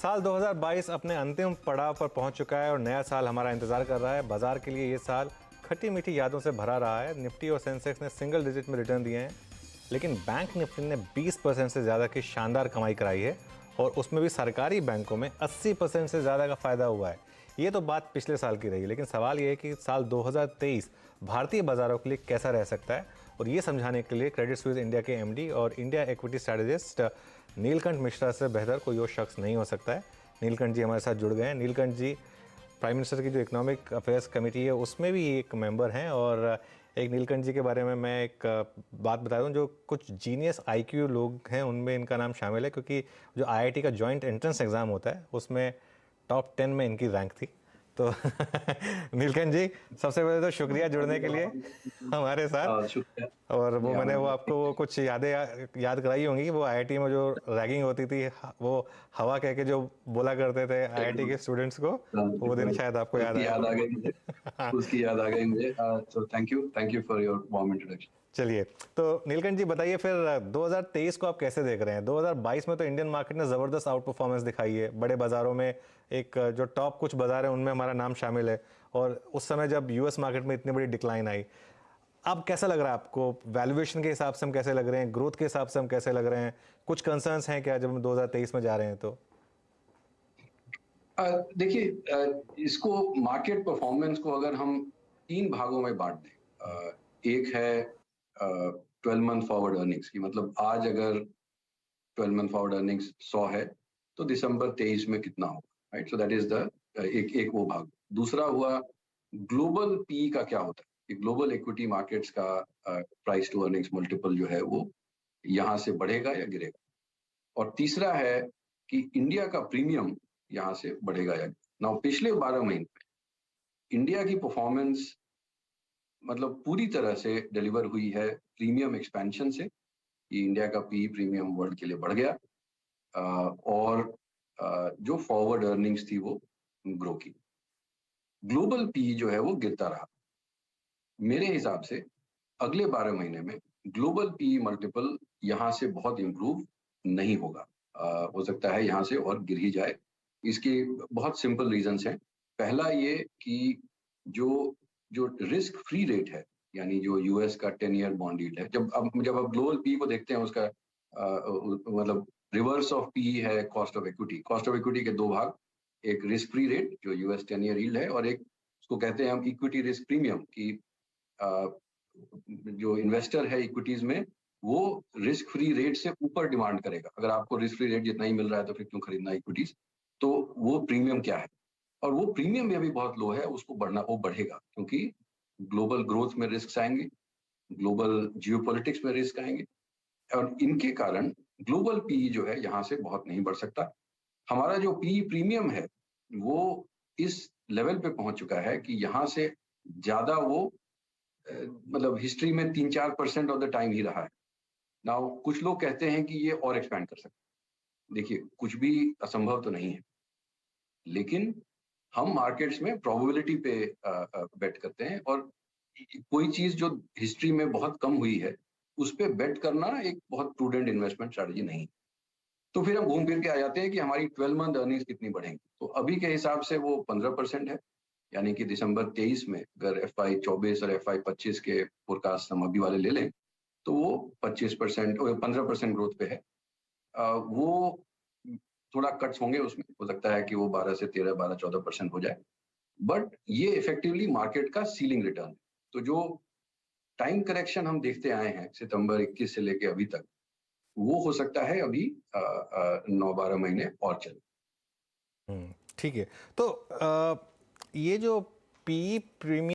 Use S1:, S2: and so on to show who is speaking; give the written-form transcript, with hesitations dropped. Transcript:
S1: साल 2022 अपने अंतिम पड़ाव पर पहुंच चुका है और नया साल हमारा इंतजार कर रहा है। बाजार के लिए ये साल खट्टी मीठी यादों से भरा रहा है। निफ्टी और सेंसेक्स ने सिंगल डिजिट में रिटर्न दिए हैं, लेकिन बैंक निफ्टी ने 20% से ज़्यादा की शानदार कमाई कराई है और उसमें भी सरकारी बैंकों में 80% से ज़्यादा का फ़ायदा हुआ है। ये तो बात पिछले साल की रही, लेकिन सवाल ये है कि साल 2023 भारतीय बाजारों के लिए कैसा रह सकता है, और ये समझाने के लिए क्रेडिट स्विस इंडिया के एमडी और India equity strategist Neelkanth Mishra से बेहतर कोई और शख्स नहीं हो सकता है। नीलकंठ जी हमारे साथ जुड़ गए हैं। नीलकंठ जी प्राइम मिनिस्टर की जो इकोनॉमिक अफेयर्स कमेटी है उसमें भी एक मेंबर हैं, और एक नीलकंठ जी के बारे में मैं एक बात बता दूं, जो कुछ जीनियस आईक्यू लोग हैं उनमें इनका नाम शामिल है, क्योंकि जो आईआईटी का जॉइंट एंट्रेंस एग्ज़ाम होता है उसमें टॉप 10 में इनकी रैंक थी। तो नीलकंठ जी, सबसे पहले तो शुक्रिया जुड़ने के लिए हमारे साथ।
S2: शुक्रिया।
S1: और वो मैंने वो
S2: यहाँ
S1: आपको वो कुछ यादें याद कराई होंगी, वो आईआईटी में जो रैगिंग होती थी, वो हवा कह के जो बोला करते थे आईआईटी के स्टूडेंट्स को, वो दिन शायद आपको याद
S2: उसकी
S1: आया
S2: याद आ गई मुझे।
S1: होगा।
S2: उसकी याद आ गई मुझे। So thank you for your warm introduction.
S1: चलिए, तो नीलकंठ जी बताइए फिर 2023 को आप कैसे देख रहे हैं? 2022 में तो इंडियन मार्केट ने ज़बरदस्त आउट परफॉर्मेंस दिखाई है। बड़े बाजारों में एक जो टॉप कुछ बाजार है उनमें हमारा नाम शामिल है, और उस समय जब यूएस मार्केट में इतनी बड़ी डिक्लाइन आई, अब कैसा लग रहा है आपको? वैल्यूएशन के हिसाब से हम कैसे लग रहे हैं, ग्रोथ के हिसाब से हम कैसे लग रहे हैं? कुछ कंसर्न्स हैं क्या जब हम 2023 में जा रहे हैं तो?
S2: देखिए, इसको मार्केट परफॉर्मेंस को अगर हम 3 भागों में बांट दें, एक है 12 मंथ फॉरवर्ड अर्निंग्स की, मतलब आज अगर 12 मंथ फॉरवर्ड अर्निंग्स 100 है तो दिसंबर 23 में कितना होगा, right? So that is the एक वो भाग। दूसरा हुआ ग्लोबल पी का क्या होता है, ग्लोबल इक्विटी मार्केट्स का प्राइस टू अर्निंग्स मल्टीपल जो है वो यहाँ से बढ़ेगा या गिरेगा। और तीसरा है कि इंडिया का प्रीमियम यहाँ से बढ़ेगा या ना। पिछले 12 महीने में इंडिया की परफॉर्मेंस मतलब पूरी तरह से डिलीवर हुई है प्रीमियम एक्सपेंशन से, कि इंडिया का पी प्रीमियम वर्ल्ड के लिए बढ़ गया, और जो फॉरवर्ड अर्निंग्स थी वो ग्रो की। ग्लोबल पी जो है वो गिरता रहा। मेरे हिसाब से अगले 12 महीने में ग्लोबल पी मल्टीपल यहाँ से बहुत इंप्रूव नहीं होगा। हो सकता है यहाँ से और गिर ही जाए। इसके बहुत सिंपल रीजंस हैं। पहला ये कि जो जो रिस्क फ्री रेट है, यानी जो यूएस का 10 ईयर बॉन्ड यील्ड है, जब आप ग्लोबल पी को देखते हैं, उसका मतलब रिवर्स ऑफ पी है cost of equity. Cost of equity के दो भाग, एक रिस्क फ्री रेट जो यूएस 10 ईयर यील्ड है, और एक उसको कहते हैं हम इक्विटी रिस्क प्रीमियम, की जो इन्वेस्टर है इक्विटीज में वो रिस्क फ्री रेट से ऊपर डिमांड करेगा। अगर आपको रिस्क फ्री रेट जितना ही मिल रहा है तो फिर क्यों खरीदना इक्विटीज? तो वो प्रीमियम क्या है, और वो प्रीमियम भी अभी बहुत लो है, उसको वो बढ़ेगा, क्योंकि ग्लोबल ग्रोथ में रिस्क आएंगे, ग्लोबल जियोपॉलिटिक्स में रिस्क आएंगे, और इनके कारण ग्लोबल पी जो है यहाँ से बहुत नहीं बढ़ सकता। हमारा जो पी प्रीमियम है वो इस लेवल पे पहुंच चुका है कि यहाँ से ज्यादा वो मतलब हिस्ट्री में 3-4% ऑफ द टाइम ही रहा है। नाउ कुछ लोग कहते हैं कि ये और एक्सपैंड कर सकते हैं। देखिए, कुछ भी असंभव तो नहीं है, लेकिन हम मार्केट्स में प्रोबेबिलिटी पे बेट करते हैं, और कोई चीज जो हिस्ट्री में बहुत कम हुई है उस पे बेट करना एक बहुत प्रूडेंट इन्वेस्टमेंट स्ट्रेटजी नहीं। तो फिर हम घूम फिर के आ जाते हैं कि हमारी 12 मंथ अर्निंग्स कितनी बढ़ेंगी। तो अभी के हिसाब से वो 15% है, यानी कि दिसंबर 23 में अगर FY24 और FY25 के फोरकास्ट हम अभी वाले ले लें तो वो 25% और 15% ग्रोथ पे है। वो थोड़ा कट्स होंगे, उसमें हो सकता है कि वो 12 से 13, 12-14% हो जाए, बट ये इफेक्टिवली मार्केट का सीलिंग रिटर्न है। तो जो टाइम करेक्शन हम देखते आए हैं सितंबर 21 से लेके अभी तक, वो हो सकता है अभी 9-12 महीने और चले।
S1: ठीक है। तो ये जो पी प्रीमियम